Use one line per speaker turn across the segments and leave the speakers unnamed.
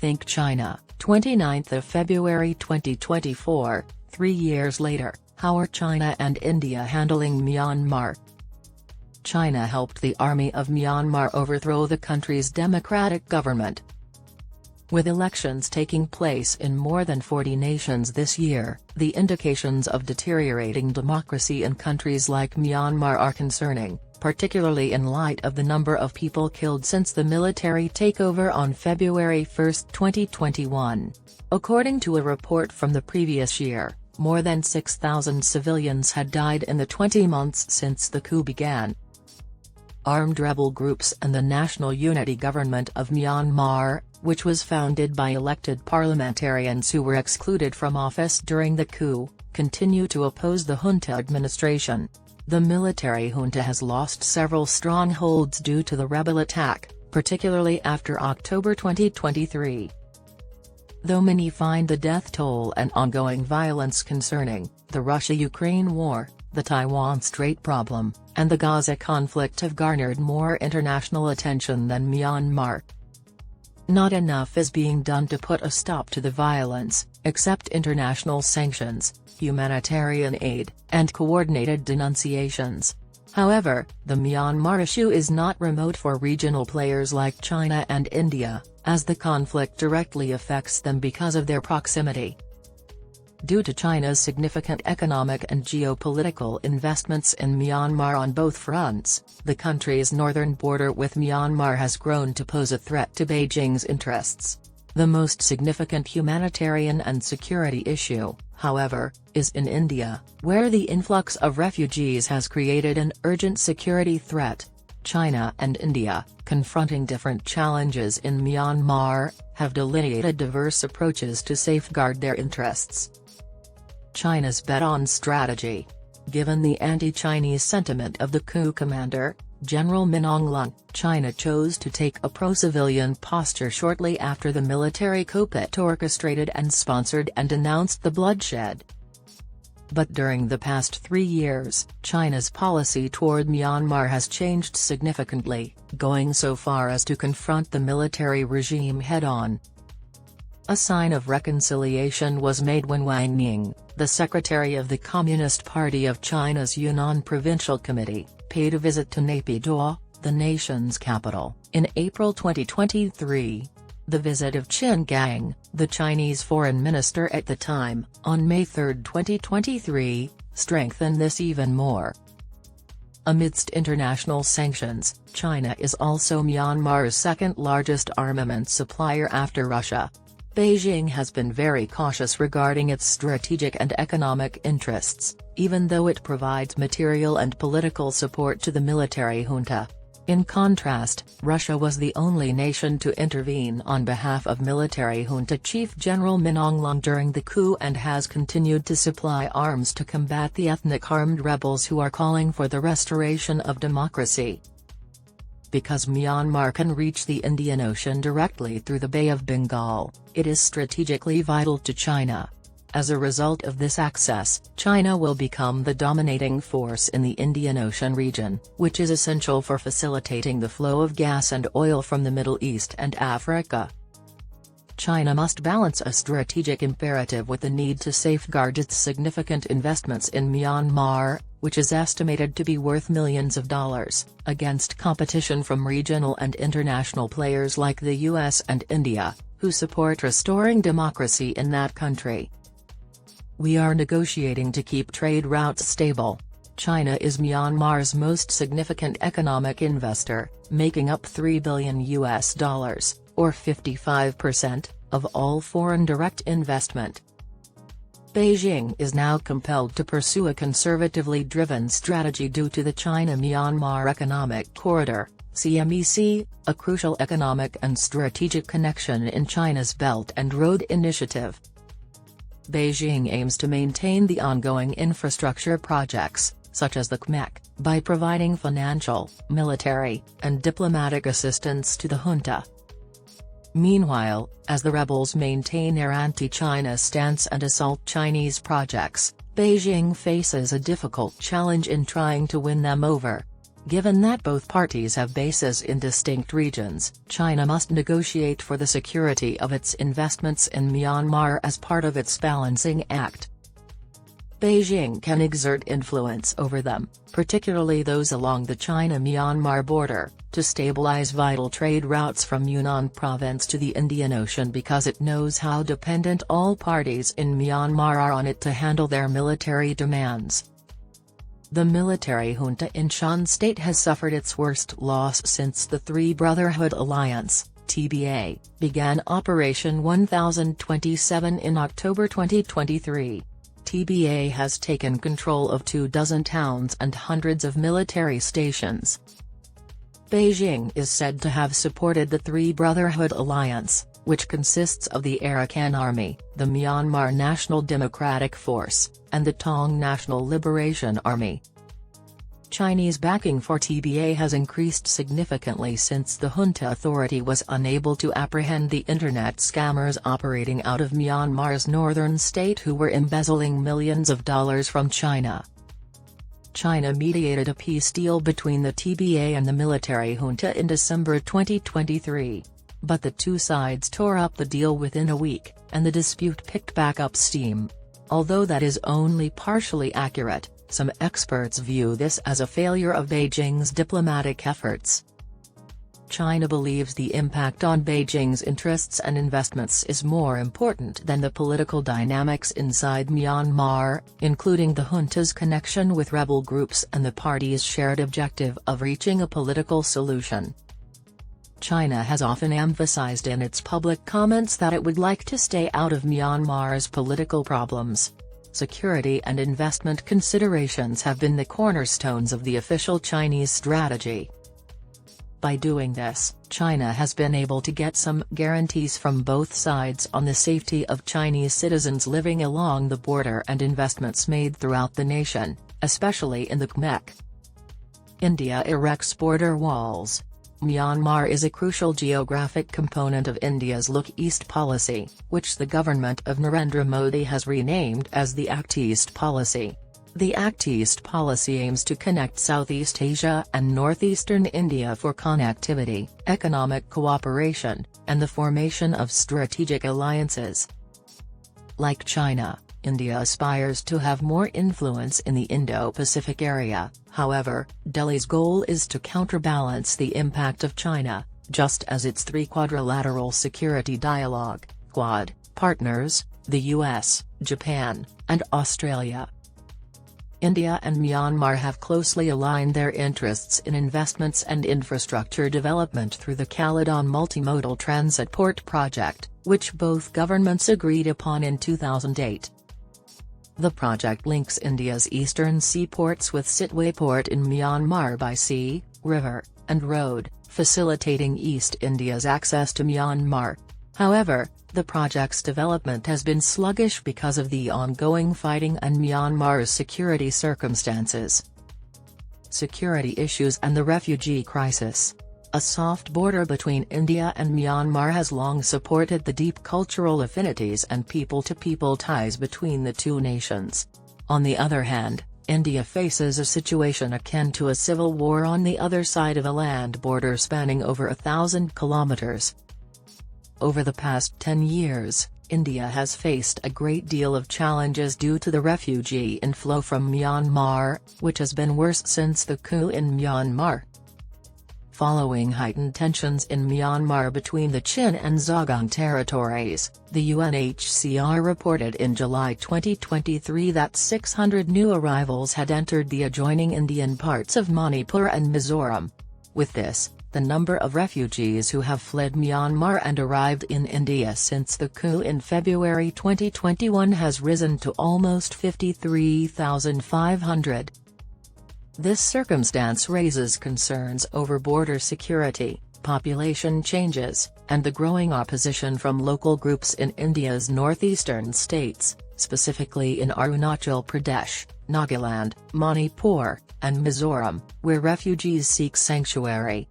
Think China, 29th of February 2024, 3 years later, how are China and India handling Myanmar? China helped the army of Myanmar overthrow the country's democratic government. With elections taking place in more than 40 nations this year, the indications of deteriorating democracy in countries like Myanmar are concerning, particularly in light of the number of people killed since the military takeover on February 1, 2021. According to a report from the previous year, more than 6,000 civilians had died in the 20 months since the coup began. Armed rebel groups and the National Unity Government of Myanmar, which was founded by elected parliamentarians who were excluded from office during the coup, continue to oppose the junta administration. The military junta has lost several strongholds due to the rebel attack, particularly after October 2023. Though many find the death toll and ongoing violence concerning, the Russia-Ukraine war, the Taiwan Strait problem, and the Gaza conflict have garnered more international attention than Myanmar. Not enough is being done to put a stop to the violence, except international sanctions, humanitarian aid, and coordinated denunciations. However, the Myanmar issue is not remote for regional players like China and India, as the conflict directly affects them because of their proximity. Due to China's significant economic and geopolitical investments in Myanmar on both fronts, the country's northern border with Myanmar has grown to pose a threat to Beijing's interests. The most significant humanitarian and security issue, however, is in India, where the influx of refugees has created an urgent security threat. China and India, confronting different challenges in Myanmar, have delineated diverse approaches to safeguard their interests. China's bet-on strategy. Given the anti-Chinese sentiment of the coup commander, General Min Aung, China chose to take a pro-civilian posture shortly after the military coup it orchestrated and sponsored and denounced the bloodshed. But during the past 3 years, China's policy toward Myanmar has changed significantly, going so far as to confront the military regime head-on. A sign of reconciliation was made when Wang Ning, the secretary of the Communist Party of China's Yunnan Provincial Committee, paid a visit to Naypyidaw, the nation's capital, in April 2023. The visit of Qin Gang, the Chinese foreign minister at the time, on May 3, 2023, strengthened this even more. Amidst international sanctions, China is also Myanmar's second-largest armament supplier after Russia. Beijing has been very cautious regarding its strategic and economic interests, even though it provides material and political support to the military junta. In contrast, Russia was the only nation to intervene on behalf of military junta Chief General Min Aung during the coup and has continued to supply arms to combat the ethnic armed rebels who are calling for the restoration of democracy. Because Myanmar can reach the Indian Ocean directly through the Bay of Bengal, it is strategically vital to China. As a result of this access, China will become the dominating force in the Indian Ocean region, which is essential for facilitating the flow of gas and oil from the Middle East and Africa. China must balance a strategic imperative with the need to safeguard its significant investments in Myanmar, which is estimated to be worth millions of dollars, against competition from regional and international players like the US and India, who support restoring democracy in that country. We are negotiating to keep trade routes stable. China is Myanmar's most significant economic investor, making up $3 billion, or 55%, of all foreign direct investment. Beijing is now compelled to pursue a conservatively driven strategy due to the China-Myanmar Economic Corridor, CMEC, a crucial economic and strategic connection in China's Belt and Road Initiative. Beijing aims to maintain the ongoing infrastructure projects, such as the CMEC, by providing financial, military, and diplomatic assistance to the junta. Meanwhile, as the rebels maintain their anti-China stance and assault Chinese projects, Beijing faces a difficult challenge in trying to win them over. Given that both parties have bases in distinct regions, China must negotiate for the security of its investments in Myanmar as part of its balancing act. Beijing can exert influence over them, particularly those along the China-Myanmar border, to stabilize vital trade routes from Yunnan province to the Indian Ocean because it knows how dependent all parties in Myanmar are on it to handle their military demands. The military junta in Shan State has suffered its worst loss since the Three Brotherhood Alliance, TBA, began Operation 1027 in October 2023. TBA has taken control of 24 towns and hundreds of military stations. Beijing is said to have supported the Three Brotherhood Alliance, which consists of the Arakan Army, the Myanmar National Democratic Force, and the Tong National Liberation Army. Chinese backing for TBA has increased significantly since the junta authority was unable to apprehend the internet scammers operating out of Myanmar's northern state who were embezzling millions of dollars from China. China mediated a peace deal between the TBA and the military junta in December 2023. But the two sides tore up the deal within a week, and the dispute picked back up steam. Although that is only partially accurate, some experts view this as a failure of Beijing's diplomatic efforts. China believes the impact on Beijing's interests and investments is more important than the political dynamics inside Myanmar, including the junta's connection with rebel groups and the party's shared objective of reaching a political solution. China has often emphasized in its public comments that it would like to stay out of Myanmar's political problems. Security and investment considerations have been the cornerstones of the official Chinese strategy. By doing this, China has been able to get some guarantees from both sides on the safety of Chinese citizens living along the border and investments made throughout the nation, especially in the Khmer. India erects border walls. Myanmar is a crucial geographic component of India's Look East policy, which the government of Narendra Modi has renamed as the Act East policy. The Act East policy aims to connect Southeast Asia and northeastern India for connectivity, economic cooperation, and the formation of strategic alliances. Like China, India aspires to have more influence in the Indo-Pacific area. However, Delhi's goal is to counterbalance the impact of China, just as its three quadrilateral security dialogue, Quad, partners, the US, Japan, and Australia. India and Myanmar have closely aligned their interests in investments and infrastructure development through the Caledon Multimodal Transit Port project, which both governments agreed upon in 2008. The project links India's eastern seaports with Sitwe Port in Myanmar by sea, river, and road, facilitating East India's access to Myanmar. However, the project's development has been sluggish because of the ongoing fighting and Myanmar's security circumstances. Security issues and the refugee crisis. A soft border between India and Myanmar has long supported the deep cultural affinities and people-to-people ties between the two nations. On the other hand, India faces a situation akin to a civil war on the other side of a land border spanning over 1,000 kilometers. Over the past 10 years, India has faced a great deal of challenges due to the refugee inflow from Myanmar, which has been worse since the coup in Myanmar. Following heightened tensions in Myanmar between the Chin and Zhougong territories, the UNHCR reported in July 2023 that 600 new arrivals had entered the adjoining Indian parts of Manipur and Mizoram. With this, the number of refugees who have fled Myanmar and arrived in India since the coup in February 2021 has risen to almost 53,500. This circumstance raises concerns over border security, population changes, and the growing opposition from local groups in India's northeastern states, specifically in Arunachal Pradesh, Nagaland, Manipur, and Mizoram, where refugees seek sanctuary.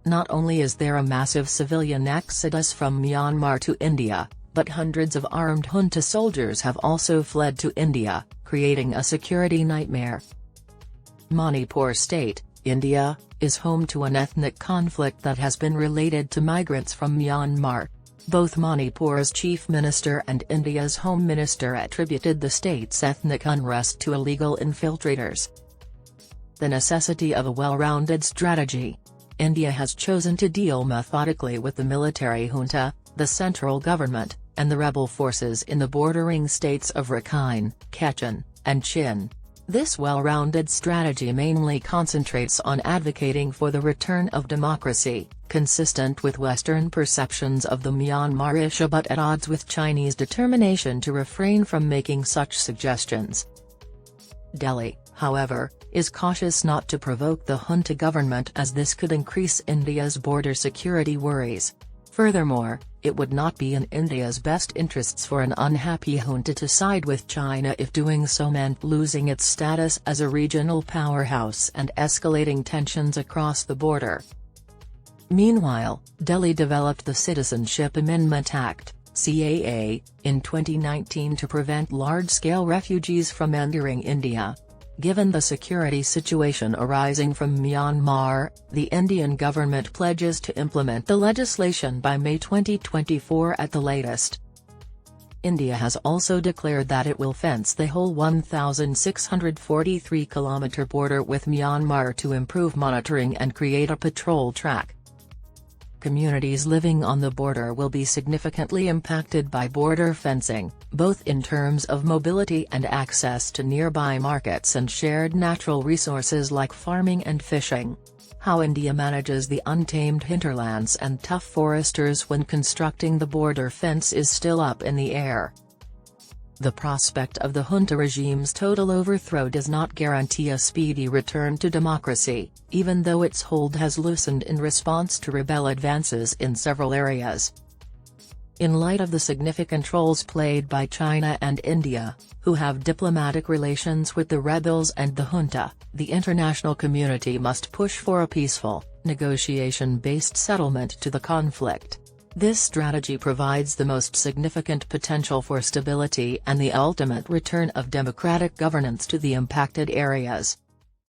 Not only is there a massive civilian exodus from Myanmar to India, but hundreds of armed junta soldiers have also fled to India, creating a security nightmare. Manipur State, India, is home to an ethnic conflict that has been related to migrants from Myanmar. Both Manipur's chief minister and India's home minister attributed the state's ethnic unrest to illegal infiltrators. The necessity of a well-rounded strategy. India has chosen to deal methodically with the military junta, the central government, and the rebel forces in the bordering states of Rakhine, Kachin, and Chin. This well-rounded strategy mainly concentrates on advocating for the return of democracy, consistent with Western perceptions of the Myanmar issue but at odds with Chinese determination to refrain from making such suggestions. Delhi, however, is cautious not to provoke the junta government as this could increase India's border security worries. Furthermore, it would not be in India's best interests for an unhappy junta to side with China if doing so meant losing its status as a regional powerhouse and escalating tensions across the border. Meanwhile, Delhi developed the Citizenship Amendment Act, CAA, in 2019 to prevent large-scale refugees from entering India. Given the security situation arising from Myanmar, the Indian government pledges to implement the legislation by May 2024 at the latest. India has also declared that it will fence the whole 1,643-kilometre border with Myanmar to improve monitoring and create a patrol track. Communities living on the border will be significantly impacted by border fencing, both in terms of mobility and access to nearby markets and shared natural resources like farming and fishing. How India manages the untamed hinterlands and tough foresters when constructing the border fence is still up in the air. The prospect of the junta regime's total overthrow does not guarantee a speedy return to democracy, even though its hold has loosened in response to rebel advances in several areas. In light of the significant roles played by China and India, who have diplomatic relations with the rebels and the junta, the international community must push for a peaceful, negotiation-based settlement to the conflict. This strategy provides the most significant potential for stability and the ultimate return of democratic governance to the impacted areas.